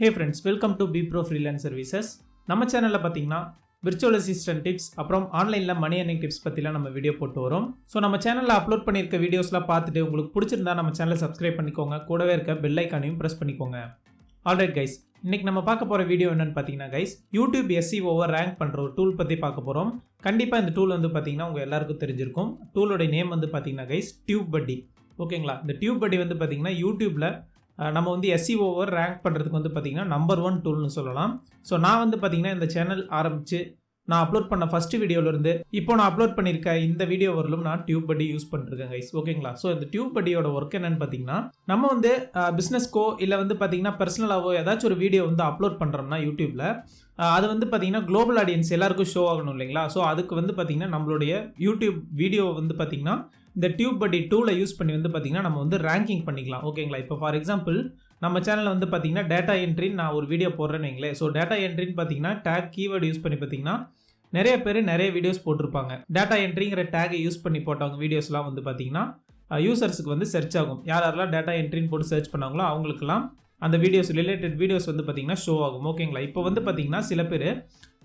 Hey friends, welcome to BPro Freelance Services. நம்ம சேனல்ல பாத்தீங்கன்னா virtual assistant tips அப்புறம் ஆன்லைன்ல மணி earning tips பத்திலாம் நம்ம வீடியோ போட்டு வரோம். சோ நம்ம சேனல்ல அப்லோட் பண்ணிருக்க வீடியோஸ்லாம் பார்த்துட்டு உங்களுக்கு பிடிச்சிருந்தா நம்ம சேனலை சப்ஸ்கிரைப் பண்ணிக்கோங்க. கூடவே இருக்க பெல் ஐகானையும் பிரஸ் பண்ணிக்கோங்க. Alright guys, இன்னைக்கு நம்ம பார்க்க போற வீடியோ என்னன்னு பாத்தீங்கன்னா guys, YouTube SEO ரேங்க் பண்ற ஒரு டூல் பத்தி பார்க்க போறோம். கண்டிப்பா இந்த டூல் வந்து பாத்தீங்கன்னா உங்க எல்லாருக்கும் தெரிஞ்சிருக்கும். டூலோட நேம் வந்து பாத்தீங்கன்னா guys, TubeBuddy. ஓகேங்களா? இந்த TubeBuddy வந்து பாத்தீங்கன்னா YouTubeல நம்ம வந்து SEO ரேங்க் பண்ணுறதுக்கு வந்து பார்த்திங்கன்னா நம்பர் 1 டூல்னு சொல்லலாம். ஸோ நான் வந்து பார்த்திங்கன்னா இந்த சேனல் ஆரம்பித்து நான் அப்லோட் பண்ண ஃபஸ்ட்டு வீடியோவிலேருந்து இப்போ நான் அப்லோட் பண்ணியிருக்க இந்த வீடியோ வரலும் நான் TubeBuddy யூஸ் பண்ணிருக்கேன் கைஸ். ஓகேங்களா? ஸோ இந்த TubeBuddyயோட ஒர்க் என்னன்னு பார்த்தீங்கன்னா, நம்ம வந்து பிஸ்னஸ்க்கோ இல்லை வந்து பார்த்திங்கன்னா பர்சனலாகவோ ஏதாச்சும் ஒரு வீடியோ வந்து அப்லோட் பண்ணுறோம்னா யூடியூப்பில் அது வந்து பார்த்திங்கன்னா குளோபல் ஆடியன்ஸ் எல்லாருக்கும் ஷோ ஆகணும் இல்லைங்களா? ஸோ அதுக்கு வந்து பார்த்திங்கன்னா நம்மளுடைய யூடியூப் வீடியோ வந்து பார்த்திங்கன்னா இந்த TubeBuddy டூலை யூஸ் பண்ணி வந்து பார்த்திங்கன்னா நம்ம வந்து ரேங்கிங் பண்ணிக்கலாம். ஓகேங்களா? இப்போ ஃபார் எக்ஸாம்பிள் நம்ம சேனலில் வந்து பார்த்திங்கன்னா டேட்டா என்ட்ரின்னு நான் ஒரு வீடியோ போடுறேன்னு வைங்களேன். ஸோ டேட்டா என்ட்ரின்னு பார்த்திங்கன்னா டேக் கீவேர்டு யூஸ் பண்ணி பார்த்திங்கன்னா நிறைய பேர் நிறைய வீடியோஸ் போட்டிருப்பாங்க. டேட்டா என்ட்ரிங்கிற டேகை யூஸ் பண்ணி போட்டவங்க வீடியோஸ்லாம் வந்து பார்த்திங்கன்னா யூசர்ஸுக்கு வந்து சர்ச் ஆகும். யாரெல்லாம் டேட்டா என்ட்ரின்னு போட்டு சர்ச் பண்ணாங்களோ அவங்களுக்குலாம் அந்த வீடியோஸ் ரிலேட்டட் வீடியோஸ் வந்து பார்த்திங்கன்னா ஷோ ஆகும். ஓகேங்களா? இப்போ வந்து பார்த்திங்கன்னா சில பேர்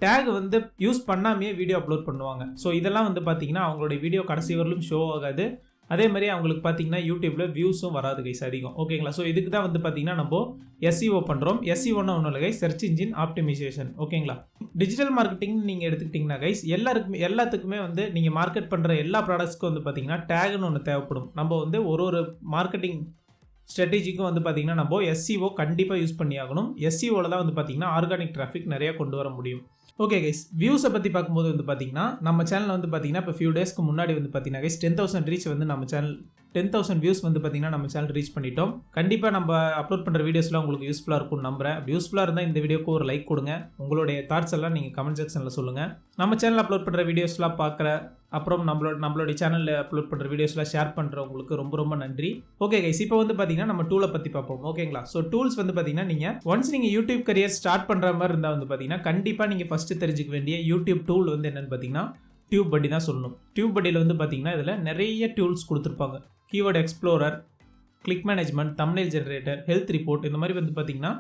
டேக் வந்து யூஸ் பண்ணாமே வீடியோ அப்லோட் பண்ணுவாங்க. ஸோ இதெல்லாம் வந்து பார்த்திங்கன்னா அவங்களுடைய வீடியோ கடைசி வரலும் ஷோ ஆகாது. அதே மாதிரி அவங்களுக்கு பார்த்தீங்கன்னா யூடியூப்பில் வியூஸும் வராது கைஸ் அதிகம். ஓகேங்களா? ஸோ இதுக்கு தான் வந்து பார்த்தீங்கன்னா நம்ம SEO பண்ணுறோம். SEOன்னா ஒன்றும் இல்லை கைஸ், சர்ச் இன்ஜின் ஆப்டிமைசேஷன். ஓகேங்களா? டிஜிட்டல் மார்க்கெட்டிங் நீங்கள் எடுத்துக்கிட்டிங்கன்னா கைஸ் எல்லாத்துக்குமே வந்து நீங்கள் மார்க்கெட் பண்ணுற எல்லா ப்ராடக்ட்ஸ்க்கும் வந்து பார்த்தீங்கன்னா டேக்னு ஒன்று தேவைப்படும். நம்ம வந்து ஒரு மார்க்கெட்டிங் ஸ்ட்ராட்டஜிக்கும் வந்து பார்த்தீங்கன்னா நம்ம SEO கண்டிப்பாக யூஸ் பண்ணி ஆகணும். SEOவில் தான் வந்து பார்த்தீங்கன்னா ஆர்கானிக் டிராஃபிக் நிறைய கொண்டு வர முடியும். ஓகே கைஸ், வியூஸை பற்றி பார்க்கும்போது வந்து பார்த்தீங்கன்னா நம்ம சேனல் வந்து பார்த்தீங்கன்னா இப்போ ஃபியூ டேஸ்க்கு முன்னாடி வந்து பார்த்தீங்கன்னா கைஸ் 10,000 ரீச் வந்து நம்ம சேனல் 10,000 வியூஸ் வந்து பார்த்தீங்கன்னா நம்ம சேனல் ரீச் பண்ணிட்டோம். கண்டிப்பாக நம்ம அப்லோட் பண்ணுற வீடியோஸ்லாம் உங்களுக்கு யூஸ்ஃபுல்லாக இருக்கும்னு நம்புறேன். அப்படி யூஸ்ஃபுல்லாக இருந்தால் இந்த வீடியோக்கு ஒரு லைக் கொடுங்க. உங்களுடைய தாட்ஸ் எல்லாம் நீங்கள் கமெண்ட் செக்ஷனில் சொல்லுங்கள். நம்ம சேனல் அப்லோட் பண்ணுற வீடியோஸ்லாம் பார்க்குற அப்புறம் நம்மளுடைய சேனலில் அப்லோட் பண்ணுற வீடியோஸ்லாம் ஷேர் பண்ணுறவங்களுக்கு ரொம்ப ரொம்ப நன்றி. ஓகே கைஸ், இப்போ வந்து பார்த்தீங்கன்னா நம்ம டூலை பற்றி பார்ப்போம். ஓகேங்களா? ஸோ டூல்ஸ் வந்து பார்த்தீங்கன்னா நீங்கள் ஒன்ஸ் நீங்கள் யூடியூப் கரியர் ஸ்டார்ட் பண்ணுற மாதிரி இருந்தால் வந்து பார்த்தீங்கன்னா கண்டிப்பாக நீங்கள் ஃபஸ்ட்டு தெரிஞ்சுக்க வேண்டிய யூடியூப் டூல் வந்து என்னென்னு பார்த்தீங்கன்னா TubeBuddy தான் சொல்லணும். TubeBuddyயில் வந்து பார்த்தீங்கன்னா இதில் நிறைய டூல்ஸ் கொடுத்துருப்பாங்க. Keyword explorer, click management, thumbnail generator, health report, இந்த மாதிரி வந்து பார்த்தீங்கன்னா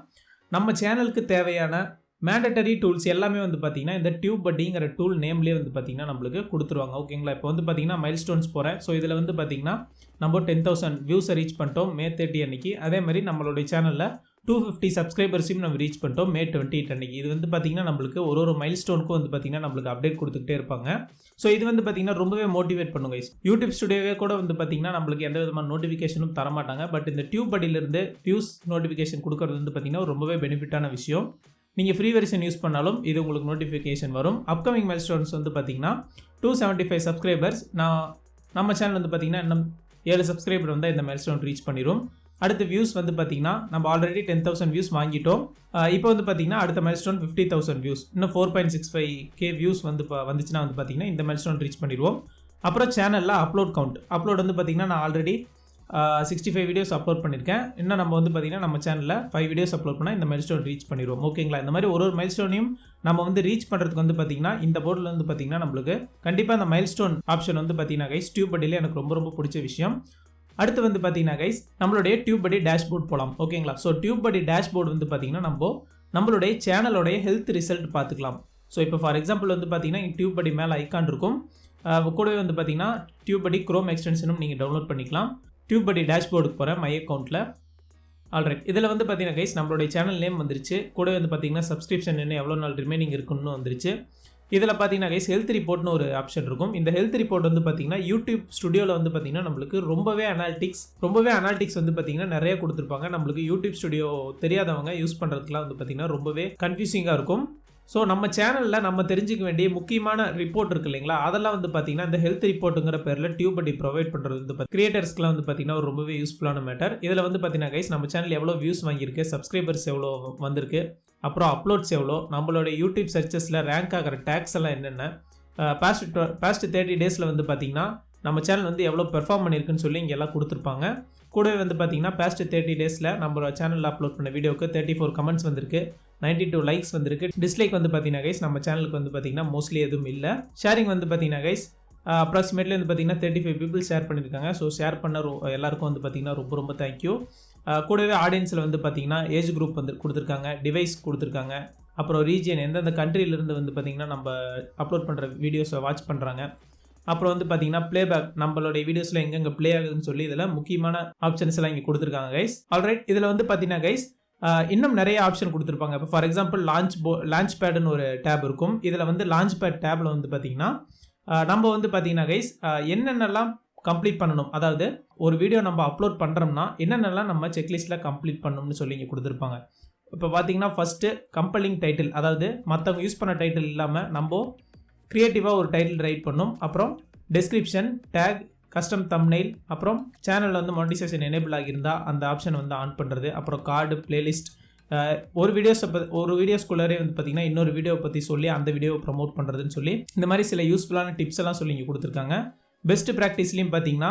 நம்ம சேனலுக்கு தேவையான மேண்டட்டரி டூல்ஸ் எல்லாமே வந்து பார்த்தீங்கன்னா இந்த TubeBuddyங்கிற டூல் நேம்லேயே வந்து பார்த்தீங்கன்னா நம்மளுக்கு கொடுத்துருவாங்க. ஓகேங்களா? இப்போ வந்து பார்த்தீங்கன்னா மைல் ஸ்டோன்ஸ் போகிறேன். ஸோ இதில் வந்து பார்த்தீங்கன்னா நம்ம 10,000 வியூஸை ரீச் பண்ணிட்டோம் May 30 அன்னைக்கு. அதே மாதிரி நம்மளுடைய சேனலில் 250 சப்ஸ்கிரைபர்ஸையும் நம்ம ரீச் பண்ணிட்டோம் May 28 அன்னைக்கு. இது வந்து பார்த்தீங்கன்னா நம்மளுக்கு ஒரு மைல் ஸ்டோனுக்கும் வந்து பார்த்தீங்கன்னா நம்மளுக்கு அப்டேட் கொடுத்துக்கிட்டே இருப்பாங்க. ஸோ இது வந்து பார்த்தீங்கன்னா ரொம்பவே மோட்டிவேட் பண்ணுங்க கைஸ். யூடியூப் ஸ்டுடியோவே கூட வந்து பார்த்தீங்கன்னா நம்மளுக்கு எந்த விதமான நோட்டிஃபிகேஷனும் தரமாட்டாங்க. பட் இந்த TubeBuddyலேருந்து வியூஸ் நோட்டிஃபிகேஷன் கொடுக்கறது வந்து பார்த்தீங்கன்னா ரொம்பவே பெனிஃபிட்டான விஷயம். நீங்கள் ஃப்ரீ வெர்ஷன் யூஸ் பண்ணாலும் இது உங்களுக்கு நோட்டிஃபிகேஷன் வரும். அப்கமிங் மைல் ஸ்டோன்ஸ் வந்து பார்த்தீங்கன்னா 275 சப்ஸ்கிரைபர்ஸ். நம்ம சேனல் வந்து பார்த்தீங்கன்னா இன்னும் 7 சப்ஸ்கிரைபர் வந்தால் இந்த மைல் ஸ்டோன் ரீச் பண்ணிடும். அடுத்த வியூஸ் வந்து பார்த்தீங்கன்னா நம்ம ஆல்ரெடி 10,000 வியூஸ் வாங்கிட்டோம். இப்போ வந்து பார்த்தீங்கன்னா அடுத்த மைல் ஸ்டோன் 50,000 வியூஸ். இன்னும் 4.65K வியூஸ் வந்துச்சுன்னா வந்து பார்த்தீங்கன்னா இந்த மைல் ஸ்டோன் ரீச் பண்ணிடுவோம். அப்புறம் சேனலில் அப்லோட் வந்து பார்த்தீங்கன்னா நான் ஆல்ரெடி 65 வீடியோஸ் அப்லோட் பண்ணியிருக்கேன். இன்னும் நம்ம வந்து பார்த்தீங்கன்னா நம்ம சேனலில் 5 வீடியோஸ் அப்லோட் பண்ணால் இந்த மைல் ஸ்டோன் ரீச் பண்ணிடுவோம். ஓகேங்களா? இந்த மாதிரி ஒரு மைல் ஸ்டோனையும் நம்ம வந்து ரீச் பண்ணுறதுக்கு வந்து பார்த்தீங்கன்னா இந்த போர்டில் வந்து பார்த்தீங்கன்னா நம்மளுக்கு கண்டிப்பாக அந்த மைல் ஸ்டோன் ஆப்ஷன் வந்து பார்த்தீங்கன்னா கைஸ் TubeBuddyல எனக்கு ரொம்ப ரொம்ப பிடிச்ச விஷயம். அடுத்து வந்து பார்த்தீங்கன்னா கைஸ் நம்மளுடைய TubeBuddy டேஷ்போர்ட் போகலாம். ஓகேங்களா? ஸோ TubeBuddy டேஷ்போர்ட் வந்து பார்த்தீங்கன்னா நம்மளுடைய சேனலோடைய ஹெல்த் ரிசல்ட் பார்த்துக்கலாம். ஸோ இப்போ ஃபார் எக்ஸாம்பிள் வந்து பார்த்தீங்கன்னா TubeBuddy மேலே ஐக்கான் இருக்கும். கூடவே வந்து பார்த்தீங்கன்னா TubeBuddy Chrome எக்ஸ்டென்ஷனும் நீங்கள் டவுன்லோட் பண்ணிக்கலாம். TubeBuddy டேஷ்போர்டுக்கு போகிறேன் மை அக்கௌண்ட்டில். ஆல்ரைட், இதில் வந்து பார்த்தீங்கன்னா கைஸ் நம்மளுடைய சேனல் நேம் வந்துருச்சு. கூட வந்து பார்த்தீங்கன்னா சப்ஸ்கிரிப்ஷன் என்ன எவ்வளோ நாள் ரிமைனிங் இருக்குன்னு வந்துருச்சு. இதில் பார்த்தீங்கன்னா கைஸ் ஹெல்த் ரிப்போர்ட்னு ஒரு ஆப்ஷன் இருக்கும். இந்த ஹெல்த் ரிப்போர்ட் வந்து பார்த்தீங்கன்னா யூடியூப் ஸ்டுடியோவில் வந்து பார்த்தீங்கன்னா நம்மளுக்கு ரொம்பவே அனாலிட்டிக்ஸ் வந்து பார்த்தீங்கன்னா நிறைய கொடுத்துருப்பாங்க. நம்மளுக்கு யூடியூப் ஸ்டுடியோ தெரியாதவங்க யூஸ் பண்ணுறதுக்குலாம் வந்து பார்த்தீங்கன்னா ரொம்பவே கன்ஃபியூசிங்காக இருக்கும். ஸோ நம்ம சேனலில் நம்ம தெரிஞ்சிக்க வேண்டிய முக்கியமான ரிப்போர்ட் இருக்குது இல்லைங்களா, அதெல்லாம் வந்து பார்த்தீங்கன்னா இந்த ஹெல்த் ரிப்போர்ட்டுங்கிற பேரில் TubeBuddy ப்ரொவைட் பண்ணுறது வந்து கிரியேட்டர்ஸ்க்குலாம் வந்து பார்த்தீங்கன்னா ஒரு ரொம்பவே யூஸ்ஃபுல்லான மேட்டர். இதில் வந்து பார்த்தீங்கன்னா கைஸ் நம்ம சேனல் எவ்வளோ வியூஸ் வாங்கியிருக்கு, சப்ஸ்கிரைபர்ஸ் எவ்வளோ வந்திருக்கு, அப்புறம் அப்லோட்ஸ் எவ்வளோ, நம்மளோட யூடியூப் சர்ச்சஸில் ரேங்க் ஆகிற டேக்ஸ் எல்லாம் என்னென்ன, பாஸ்ட் 30 டேஸில் வந்து பார்த்தீங்கன்னா நம்ம சேனல் வந்து எவ்வளோ பெர்ஃபார்ம் பண்ணியிருக்குன்னு சொல்லி இங்கே எல்லாம் கொடுத்துருப்பாங்க. கூடவே வந்து பார்த்தீங்கன்னா பாஸ்ட் 30 டேஸில் நம்ம சேனலில் அப்லோட் பண்ண வீடியோக்கு 34 கமெண்ட்ஸ் வந்திருக்கு, 92 லைக்ஸ் வந்திருக்கு. டிஸ்லைக் வந்து பார்த்தீங்கன்னா கைஸ் நம்ம சேனலுக்கு வந்து பார்த்தீங்கன்னா மோஸ்ட்லி எதுவும் இல்லை. ஷேரிங் வந்து பார்த்தீங்கன்னா கைஸ் அப்ராக்சிமேட்லி வந்து பார்த்தீங்கன்னா 35 பீப்புள் ஷேர் பண்ணியிருக்காங்க. ஸோ ஷேர் பண்ண எல்லாருக்கும் வந்து பார்த்தீங்கன்னா ரொம்ப ரொம்ப தேங்க்யூ. கூடவே ஆடியன்ஸில் வந்து பார்த்தீங்கன்னா ஏஜ் குரூப் வந்து கொடுத்துருக்காங்க, டிவைஸ் கொடுத்துருக்காங்க, அப்புறம் ரீஜியன் எந்தெந்த கண்ட்ரியிலேருந்து வந்து பார்த்திங்கன்னா நம்ம அப்லோட் பண்ணுற வீடியோஸை வாட்ச் பண்ணுறாங்க, அப்புறம் வந்து பார்த்திங்கன்னா ப்ளேபேக் நம்மளுடைய வீடியோஸில் எங்கெங்கே ப்ளே ஆகுதுன்னு சொல்லி இதில் முக்கியமான ஆப்ஷன்ஸ் எல்லாம் இங்கே கொடுத்துருக்காங்க கைஸ். ஆல்ரைட், இதில் வந்து பார்த்தீங்கன்னா கைஸ் இன்னும் நிறைய ஆப்ஷன் கொடுத்துருப்பாங்க. இப்போ ஃபார் எக்ஸாம்பிள் லான்ச் பேடுன்னு ஒரு டேப் இருக்கும். இதில் வந்து லான்ச் பேட் டேப்பில் வந்து பார்த்திங்கன்னா நம்ம வந்து பார்த்திங்கன்னா கைஸ் என்னென்னலாம் கம்ப்ளீட் பண்ணணும், அதாவது ஒரு வீடியோ நம்ம அப்லோட் பண்ணுறோம்னா என்னென்னலாம் நம்ம செக்லிஸ்ட்டில் கம்ப்ளீட் பண்ணணும்னு சொல்லி இங்கே கொடுத்துருப்பாங்க. இப்போ பார்த்தீங்கன்னா ஃபஸ்ட்டு கம்பெல்லிங் டைட்டில், அதாவது மற்றவங்க யூஸ் பண்ண டைட்டில் இல்லாமல் நம்ம க்ரியேட்டிவாக ஒரு டைட்டில் ரைட் பண்ணணும். அப்புறம் டெஸ்கிரிப்ஷன், டேக், கஸ்டம் தம்ப்நெயில், அப்புறம் சேனலில் வந்து மானிட்டைசேஷன் எனேபிள் ஆகியிருந்தால் அந்த ஆப்ஷன் வந்து ஆன் பண்ணுறது, அப்புறம் கார்டு, பிளேலிஸ்ட், ஒரு வீடியோஸ்குள்ளே வந்து பார்த்திங்கன்னா இன்னொரு வீடியோவை பற்றி சொல்லி அந்த வீடியோவை ப்ரமோட் பண்ணுறதுன்னு சொல்லி இந்த மாதிரி சில யூஸ்ஃபுல்லான டிப்ஸ் எல்லாம் சொல்லி இங்கே கொடுத்துருக்காங்க. பெஸ்ட் ப்ராக்டிஸ்லையும் பார்த்தீங்கன்னா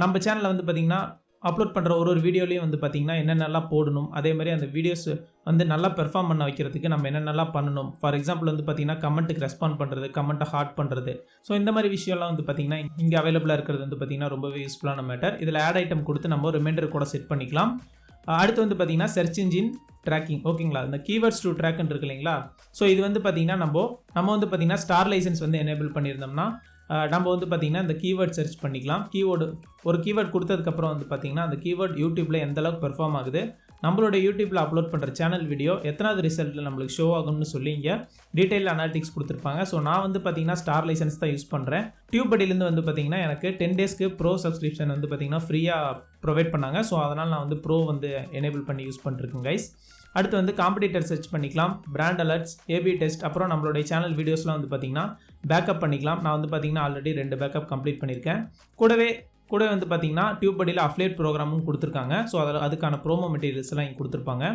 நம்ம சேனலில் வந்து பார்த்திங்கன்னா அப்லோட் பண்ணுற ஒரு வீடியோலையும் வந்து பார்த்திங்கன்னா என்னென்னலாம் போடணும், அதே மாதிரி அந்த வீடியோஸ் வந்து நல்லா பெர்ஃபார்ம் பண்ண வைக்கிறதுக்கு நம்ம என்னென்னலாம் பண்ணணும். ஃபார் எக்ஸாம்பிள் வந்து பார்த்திங்கன்னா கமெண்ட்டுக்கு ரெஸ்பாண்ட் பண்ணுறது, கமெண்ட்டை ஹார்ட் பண்ணுறது. ஸோ இந்த மாதிரி விஷயம்லாம் வந்து பார்த்திங்கன்னா இங்கே அவைலபிளாக இருக்கிறது வந்து பார்த்திங்கன்னா ரொம்பவே யூஸ்ஃபுல்லான மேட்டர். இதில் ஆட் ஐட்டம் கொடுத்து நம்ம ரிமைண்டர் கூட செட் பண்ணிக்கலாம். அடுத்து வந்து பார்த்திங்கன்னா சர்ச் இன்ஜின் ட்ராக்கிங், ஓகேங்களா, இந்த கீவேர்ட்ஸ் டு ட்ராக்னு இருக்கு இல்லைங்களா. ஸோ இது வந்து பார்த்திங்கன்னா நம்ம வந்து பார்த்திங்கன்னா ஸ்டார் லைசன்ஸ் வந்து எனேபிள் பண்ணியிருந்தோம்னா நம்ம வந்து பார்த்திங்கன்னா இந்த கீவேர்ட் சர்ச் பண்ணிக்கலாம். ஒரு கீவேர்ட் கொடுத்ததுக்கப்புறம் வந்து பார்த்திங்கன்னா அந்த கீவேர்ட் யூடியூப்பில் எந்த அளவுக்கு பெர்ஃபார்ம் ஆகுது, நம்மளோட யூடியூப்பில் அப்லோட் பண்ணுற சேனல் வீடியோ எத்தனாவது ரிசல்ட்டில் நம்மளுக்கு ஷோ ஆகும்னு சொல்லி இங்கே டீட்டெயில் அனாலிட்டிக்ஸ் கொடுத்துருப்பாங்க. ஸோ நான் வந்து பார்த்திங்கன்னா ஸ்டார் லைசன்ஸ் தான் யூஸ் பண்ணுறேன். டியூப்படிலேருந்து வந்து பார்த்திங்கன்னா எனக்கு 10 டேஸ்க்கு ப்ரோ சப்ஸ்கிரிப்ஷன் வந்து பார்த்திங்கன்னா ஃப்ரீயாக ப்ரொவைட் பண்ணாங்க. ஸோ அதனால் நான் வந்து ப்ரோ வந்து எனேபிள் பண்ணி யூஸ் பண்ணிருக்கேன் கைஸ். அடுத்து வந்து காம்படிட்டர் சர்ச் பண்ணிக்கலாம், பிராண்ட் அலர்ட்ஸ், ஏபி டெஸ்ட், அப்புறம் நம்மளுடைய சேனல் வீடியோஸ்லாம் வந்து பார்த்திங்கன்னா பேக்கப் பண்ணிக்கலாம். நான் வந்து பார்த்திங்கன்னா ஆல்ரெடி 2 பேக்கப் கம்ப்ளீட் பண்ணியிருக்கேன். கூடவே வந்து பார்த்திங்கன்னா டியூப்படியில் அஃப்லேட் ப்ரோக்ராமும் கொடுத்துருக்காங்க. ஸோ அதுக்கான ப்ரோமோ மெட்டீரியல்ஸ் எல்லாம் இங்கே கொடுத்துருப்பாங்க.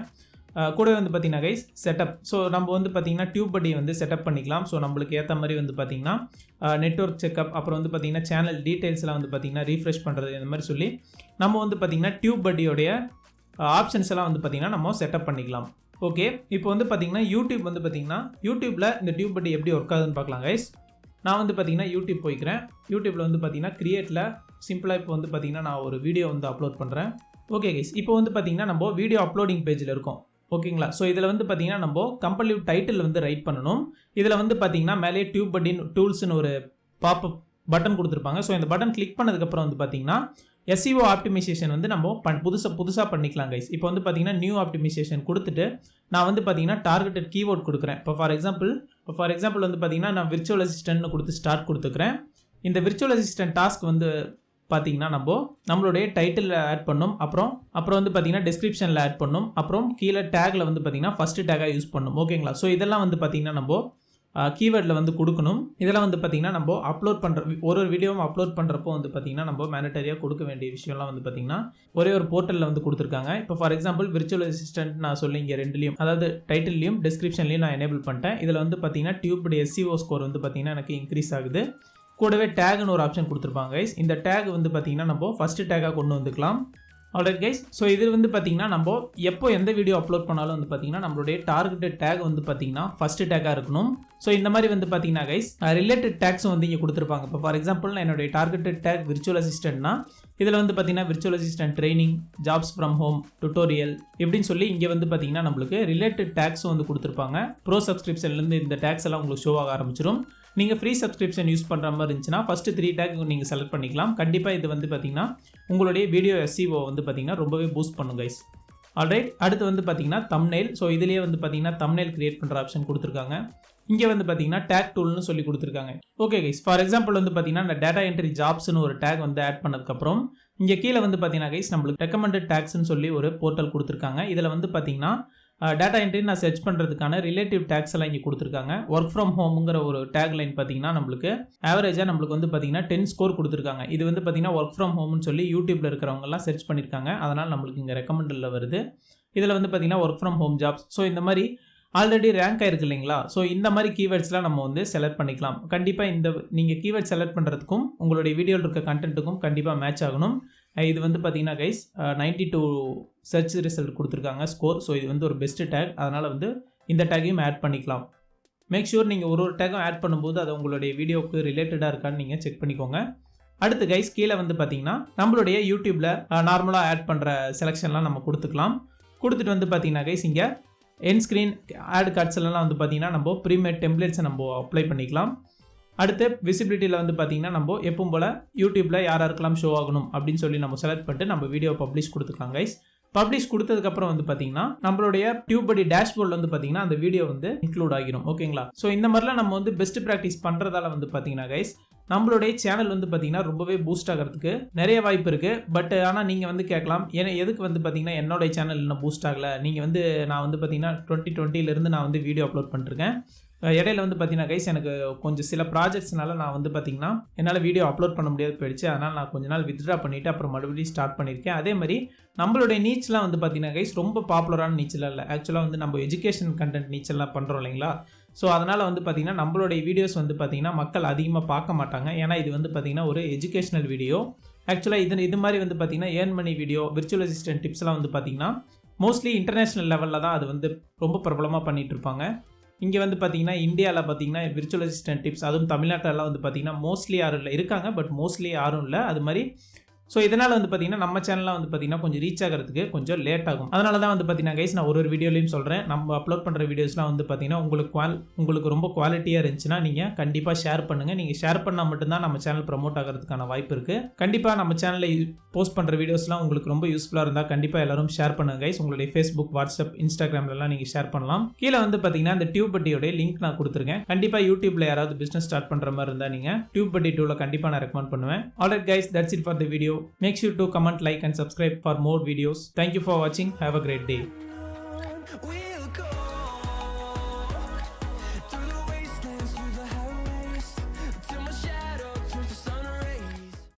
கூடவே வந்து பார்த்திங்கன்னா கைஸ் செட்டப், ஸோ நம்ம வந்து பார்த்திங்கன்னா டியூப்படி வந்து செட்டப் பண்ணிக்கலாம். ஸோ நம்மளுக்கு ஏற்ற மாதிரி வந்து பார்த்திங்கன்னா நெட்வொர்க் செக்அப், அப்புறம் வந்து பார்த்திங்கன்னா சேனல் டீட்டெயில்ஸ்லாம் வந்து பார்த்திங்கன்னா ரீஃப்ரெஷ் பண்ணுறது, இந்த மாதிரி சொல்லி நம்ம வந்து பார்த்திங்கன்னா டியூப்படியோடைய ஆப்ஷன்ஸ் எல்லாம் வந்து பார்த்திங்கன்னா நம்ம செட்டப் பண்ணிக்கலாம். ஓகே, இப்போ வந்து பார்த்திங்கன்னா யூடியூப் வந்து பார்த்திங்கன்னா யூடியூப்பில் இந்த டியூப்படி எப்படி ஒர்க் ஆகுதுன்னு பார்க்கலாம் கைஸ். நான் வந்து பார்த்திங்கன்னா யூடியூப் போய்க்கிறேன். யூடியூப்பில் வந்து பார்த்திங்கன்னா கிரியேட்டில் சிம்பிளாக இப்போ வந்து பார்த்திங்கன்னா நான் ஒரு வீடியோ வந்து அப்லோட் பண்ணுறேன். ஓகே கைஸ், இப்போ வந்து பார்த்திங்கன்னா நம்ம வீடியோ அப்லோடிங் பேஜில் இருக்கோம், ஓகேங்களா. ஸோ இதில் வந்து பார்த்திங்கன்னா நம்ம கம்பல்சிவ் டைட்டில் வந்து ரைட் பண்ணணும். இதில் வந்து பார்த்திங்கன்னா மேலே டியூப்படி டூல்ஸ்னு ஒரு பாப்அப் பட்டன் கொடுத்துருப்பாங்க. ஸோ இந்த பட்டன் கிளிக் பண்ணதுக்கப்புறம் வந்து பார்த்திங்கன்னா SEO ஆப்டிமைசேஷன் வந்து நம்ம புதுசாக பண்ணிக்கலாம் கைஸ். இப்போ வந்து பார்த்திங்கன்னா நியூ ஆப்டிமைசேஷன் கொடுத்துட்டு நான் வந்து பார்த்திங்கன்னா டார்கெட்டட் கீவேர்ட் கொடுக்குறேன். இப்போ ஃபார் எக்ஸாம்பிள் வந்து பார்த்திங்கன்னா நான் விர்ச்சுவல் அசிஸ்டன்ட்னு கொடுத்து ஸ்டார்ட் கொடுத்துக்கிறேன். இந்த விர்ச்சுவல் அசிஸ்டன்ட் டாஸ்க் வந்து பார்த்திங்கன்னா நம்மளுடைய டைட்டிலில் ஆட் பண்ணணும், அப்புறம் வந்து பார்த்திங்கன்னா டிஸ்கிரிப்ஷனில் ஆட் பண்ணணும், அப்புறம் கீழே டேக்கில் வந்து பார்த்திங்கன்னா ஃபஸ்ட்டு டேக்காக யூஸ் பண்ணணும், ஓகேங்களா. ஸோ இதெல்லாம் வந்து பார்த்திங்கன்னா நம்ம கீவேர்டில் வந்து கொடுக்கணும். இதெல்லாம் வந்து பார்த்திங்கன்னா நம்ம அப்லோட் பண்ணுற ஒரு வீடியோவும் அப்லோட் பண்ணுறப்போ வந்து பார்த்திங்கன்னா நம்ம மேண்டட்டரியாக கொடுக்க வேண்டிய விஷயம்லாம் வந்து பார்த்திங்கன்னா ஒரே ஒரு போர்ட்டலில் வந்து கொடுத்துருக்காங்க. இப்போ ஃபார் எக்ஸாம்பிள் விர்ச்சுவல் அசிஸ்டன்ட் நான் சொல்லி இங்கே ரெண்டுலையும், அதாவது டைட்டில்லையும் டிஸ்கிரிப்ஷன்லையும் நான் எனேபிள் பண்ணிட்டேன். இதில் வந்து பார்த்திங்கன்னா டியூப்டி SEO ஸ்கோர் வந்து பார்த்திங்கன்னா எனக்கு இன்க்ரீஸ் ஆகுது. கூடவே டேக்னு ஒரு ஆப்ஷன் கொடுத்துருப்பாங்க கைஸ். இந்த டேக் வந்து பார்த்திங்கன்னா நம்ம ஃபஸ்ட்டு டேக்காக கொண்டு வந்துக்கலாம். ஆல்ரைட் கைஸ், ஸோ இது வந்து பார்த்திங்கன்னா நம்ம எப்போ எந்த வீடியோ அப்லோட் பண்ணாலும் வந்து பார்த்திங்கன்னா நம்மளுடைய டார்கெட்டட் டேக் வந்து பார்த்திங்கன்னா ஃபஸ்ட்டு டேக்காக இருக்கணும். ஸோ இந்த மாதிரி வந்து பார்த்திங்கன்னா கைஸ் ரிலேட்டட் டேக்ஸும் வந்து இங்கே கொடுத்துருப்பாங்க. இப்போ ஃபார் எக்ஸாம்பிள் நான் என்னுடைய டார்கெட்டட் டேக் விர்ச்சுவல் அசிஸ்டன்ட்னா இதில் வந்து பார்த்திங்கன்னா virtual assistant training, jobs from home, tutorial இப்படின்னு சொல்லி இங்கே வந்து பார்த்திங்கன்னா நம்மளுக்கு ரிலேட்டட் டேக்ஸும் வந்து கொடுத்துருப்பாங்க. ப்ரோ சப்ஸ்கிரிப்ஷன்லேருந்து இந்த டேக்ஸ் எல்லாம் உங்களுக்கு ஷோ ஆக ஆரம்பிச்சிடும். நீங்கள் ஃப்ரீ சப்ஸ்கிரிப்ஷன் யூஸ் பண்ணுற மாதிரி இருந்துச்சுன்னா ஃபஸ்ட்டு 3 டேக் நீங்கள் செலக்ட் பண்ணிக்கலாம். கண்டிப்பாக இது வந்து பார்த்திங்கன்னா உங்களுடைய வீடியோ SEO வந்து பார்த்திங்கன்னா ரொம்பவே பூஸ்ட் பண்ணும் கைஸ். ஆல்ரைட், அடுத்து வந்து பார்த்திங்கன்னா தம்ப்நெயில். ஸோ இதுலேயே வந்து பார்த்திங்கன்னா தம்ப்நெயில் கிரியேட் பண்ணுற ஆப்ஷன் கொடுத்துருக்காங்க. இங்கே வந்து பார்த்திங்கன்னா டேக் டூல்னு சொல்லி கொடுத்துருக்காங்க. ஓகே கைஸ், ஃபார் எக்ஸாம்பிள் வந்து பார்த்திங்கன்னா இந்த டேட்டா என்ட்ரி ஜாப்ஸ்னு ஒரு டேக் வந்து ஆட் பண்ணதுக்கப்புறம் இங்கே கீழே வந்து பார்த்திங்கன்னா கைஸ் நம்மளுக்கு ரெக்கமெண்டட் டேக்ஸ்னு சொல்லி ஒரு போர்ட்டல் கொடுத்துருக்காங்க. இதில் வந்து பார்த்திங்கன்னா டேட்டா என்ட்ரி நான் சர்ச் பண்ணுறதுக்கான ரிலேட்டிவ் டேக்ஸ் எல்லாம் இங்கே கொடுத்துருக்காங்க. ஒர்க் ஃப்ரம் ஹோம்ங்கிற ஒரு டேக் லைன் பார்த்தீங்கன்னா நம்மளுக்கு ஆவரேஜாக நம்மளுக்கு வந்து பார்த்தீங்கன்னா 10 ஸ்கோர் கொடுத்துருக்காங்க. இது வந்து பார்த்தீங்கன்னா ஒர்க் ஃப்ரம் ஹோம்னு சொல்லி யூடியூப்பில் இருக்கிறவங்கலாம் சர்ச் பண்ணியிருக்காங்க. அதனால் நம்மளுக்கு இங்கே ரெக்கமெண்டடில் வருது. இதில் வந்து பார்த்தீங்கன்னா work from home jobs. So இந்த மாதிரி ஆல்ரெடி ரேங்க் ஆயிருக்கு இல்லைங்களா. ஸோ இந்த மாதிரி கீவேர்ட்ஸ்லாம் நம்ம வந்து செலக்ட் பண்ணிக்கலாம். கண்டிப்பாக நீங்கள் கீவேர்ட் செலக்ட் பண்ணுறதுக்கும் உங்களுடைய வீடியோவில் இருக்க கண்டென்ட்டுக்கும் கண்டிப்பாக மேட்ச் ஆகணும். இது வந்து பார்த்தீங்கன்னா கைஸ் 92 சர்ச் ரிசல்ட் கொடுத்துருக்காங்க ஸ்கோர். ஸோ இது வந்து ஒரு பெஸ்ட் டேக். அதனால் வந்து இந்த டேக்கையும் ஆட் பண்ணிக்கலாம். மேக் ஷூர் நீங்கள் ஒரு டேக்கும் ஆட் பண்ணும்போது அது உங்களுடைய வீடியோவுக்கு ரிலேட்டடாக இருக்கான்னு நீங்கள் செக் பண்ணிக்கோங்க. அடுத்து கைஸ் கீழே வந்து பார்த்தீங்கன்னா நம்மளுடைய யூடியூப்ல நார்மலாக ஆட் பண்ணுற செலெக்ஷன்லாம் நம்ம கொடுத்துக்கலாம். கொடுத்துட்டு வந்து பார்த்தீங்கன்னா கைஸ் இங்கே என் ஸ்க்ரீன் ஆட் கார்ட்ஸ் எல்லாம் வந்து பார்த்தீங்கன்னா நம்ம ப்ரீமேட் டெம்ப்ளேட்ஸை நம்ம அப்ளை பண்ணிக்கலாம். அடுத்து விசிபிலிட்டியில் வந்து பார்த்தீங்கன்னா நம்ம எப்பவும் போல் யூடியூப்பில் யாருக்கெல்லாம் ஷோ ஆகணும் அப்படின்னு சொல்லி நம்ம செலக்ட் பண்ணிட்டு நம்ம வீடியோ பப்ளிஷ் கொடுத்துக்கலாம் கைஸ். பப்ளிஷ் கொடுத்ததுக்கப்புறம் வந்து பார்த்தீங்கன்னா நம்மளுடைய TubeBuddy டேஷ்போர்டில் வந்து பார்த்தீங்கன்னா அந்த வீடியோ வந்து இன்க்ளூட் ஆகிரும். ஓகேங்களா? ஸோ இந்த மாதிரிலாம் நம்ம வந்து பெஸ்ட் ப்ராக்டிஸ் பண்ணுறதால வந்து பார்த்தீங்கன்னா கைஸ் நம்மளுடைய சேனல் வந்து பார்த்தீங்கன்னா ரொம்பவே பூஸ்ட் ஆகிறதுக்கு நிறைய வாய்ப்பு இருக்குது. பட் ஆனால் நீங்கள் வந்து கேட்கலாம், ஏன்னா எதுக்கு வந்து பார்த்தீங்கன்னா என்னோடைய சேனல் இன்னும் பூஸ்ட் ஆகலை, நீங்கள் வந்து நான் வந்து பார்த்தீங்கன்னா 2020 நான் வந்து வீடியோ அப்லோட் பண்ணிருக்கேன். இடையில வந்து பார்த்தீங்கன்னா கைஸ் எனக்கு கொஞ்சம் சில ப்ராஜெக்ட்ஸ்னால நான் வந்து பார்த்தீங்கன்னா என்னால் வீடியோ அப்லோட் பண்ண முடியாது போயிடுச்சு. அதனால் நான் கொஞ்ச நாள் வித்ட்ரா பண்ணிவிட்டு அப்புறம் மறுபடியும் ஸ்டார்ட் பண்ணியிருக்கேன். அதே மாதிரி நம்மளுடைய நீச்சலாம் வந்து பார்த்தீங்கன்னா கைஸ் ரொம்ப பாப்புலரான நீச்சல் இல்லை. ஆக்சுவலாக வந்து நம்ம எஜுகேஷன் கண்டென்ட் நீச்சல்லாம் பண்ணுறோம் இல்லைங்களா? ஸோ அதனால் வந்து பார்த்தீங்கன்னா நம்மளுடைய வீடியோஸ் வந்து பார்த்தீங்கன்னா மக்கள் அதிகமாக பார்க்க மாட்டாங்க. ஏன்னா இது வந்து பார்த்தீங்கன்னா ஒரு எஜுகேஷனல் வீடியோ. ஆக்சுவலாக இது மாதிரி வந்து பார்த்தீங்கன்னா earn money video, virtual assistant டிப்ஸ்லாம் வந்து பார்த்தீங்கன்னா மோஸ்ட்லி இன்டர்நேஷ்னல் லெவலில் தான் அது வந்து ரொம்ப பிரபலமாக பண்ணிகிட்டு இருப்பாங்க. இங்கே வந்து பார்த்தீங்கன்னா இந்தியாவில் பார்த்தீங்கன்னா விர்ச்சுவல் அசிஸ்டன்ட் டிப்ஸ், அதுவும் தமிழ்நாட்டிலலாம் வந்து பார்த்தீங்கன்னா மோஸ்ட்லி யாரும் இல்லை, இருக்காங்க பட் மோஸ்ட்லி யாரும் இல்லை. அது மாதிரி ஸோ இதனால் வந்து பார்த்தீங்கன்னா நம்ம சேனலில் வந்து பார்த்தீங்கன்னா கொஞ்சம் ரீச் ஆகிறதுக்கு கொஞ்சம் லேட் ஆகும். அதனால தான் வந்து பார்த்தீங்கன்னா கைஸ் நான் ஒரு வீடியோலையும் சொல்கிறேன், நம்ம அப்லோட் பண்ணுற வீடியோஸ்லாம் வந்து பார்த்தீங்கன்னா உங்களுக்கு ரொம்ப குவாலிட்டியாக இருந்துச்சுன்னா நீங்கள் கண்டிப்பாக ஷேர் பண்ணுங்கள். நீங்கள் ஷேர் பண்ணால் மட்டும்தான் நம்ம சேனல் ப்ரமோட் ஆகிறதுக்கான வாய்ப்பு இருக்குது. கண்டிப்பாக நம்ம சேனலில் போஸ்ட் பண்ணுற வீடியோஸ்லாம் உங்களுக்கு ரொம்ப யூஸ்ஃபுல்லாக இருந்தால் கண்டிப்பாக எல்லாரும் ஷேர் பண்ணுங்கள் கைஸ். உங்களுடைய ஃபேஸ்புக், வாட்ஸ்அப், இன்ஸ்டாகிராம்லாம் நீங்கள் ஷேர் பண்ணலாம். கீழே வந்து பார்த்தீங்கன்னா இந்த TubeBuddyயோட லிங்க் நான் கொடுத்துருக்கேன். கண்டிப்பாக யூடியூப்பில் யாராவது பிஸ்னஸ் ஸ்டார்ட் பண்ணுற மாதிரி இருந்தால் நீங்கள் TubeBuddy டூவில் கண்டிப்பாக நான் ரெக்கமெண்ட் பண்ணுவேன். Alright guys, that's it for the video. Make sure to comment, like and subscribe for more videos. Thank you for watching. Have a great day.